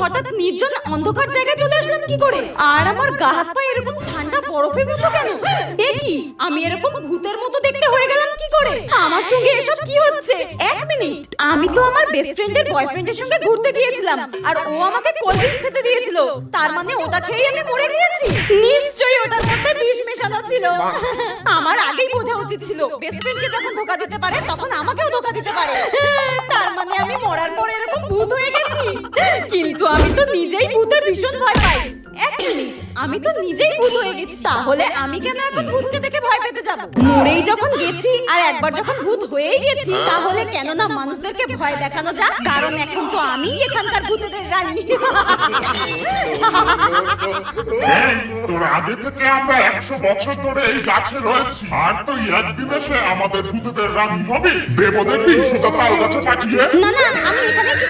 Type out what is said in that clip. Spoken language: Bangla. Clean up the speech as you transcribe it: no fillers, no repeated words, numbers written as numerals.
হঠাৎ নির্জন অন্ধকার জায়গায় চলে আসলাম কি করে? আর আমার গা হাত পা এরকম ঠান্ডা বরফের মতো কেন? এ কি, আমি এরকম ভূতের মতো দেখতে হয়ে গেলাম কি করে? আমার সঙ্গে এসব কি হচ্ছে? এক মিনিট, আমি তো আমার বেস্ট ফ্রেন্ডের বয়ফ্রেন্ডের সঙ্গে ঘুরতে গিয়েছিলাম আর ও আমাকে কোল্ড ড্রিঙ্কস খেতে দিয়েছিল। তার মানে ওটা খেয়েই আমি মরে গিয়েছি? নিশ্চয়ই ওটার মধ্যে বিষ মেশানো ছিল। আমার আগেই বোঝা উচিত ছিল, বেস্ট ফ্রেন্ডকে যখন ধোঁকা দিতে পারে তখন আমাকেও ধোঁকা দিতে পারে। তার মানে আমি মরার পর এরকম ভূত হয়ে গেছি। কিন্তু আমি তো নিজেই ভূতে ভীষণ ভয় পাই। এক মিনিট, আমি তো নিজেই ভূত হয়ে গেছি, তাহলে আমি কেন এখন ভূতকে দেখে ভয় পেতে যাব? মরেই যখন গেছি আর একবার যখন ভূত হয়েই গেছি, তাহলে কেন না মানুষদেরকে ভয় দেখানো যাক, কারণ এখন তো আমি এখানকার ভূতেদের রানী। তোর আগে থেকে আমরা 100 বছর ধরে এই গাছে রয়েছি, আর তুই একদিন এসে আমাদের ভূতেদের রানী হবি? দেব দেখবি সোজা তাল গাছে পাঠিয়ে। না না, আমি এখানে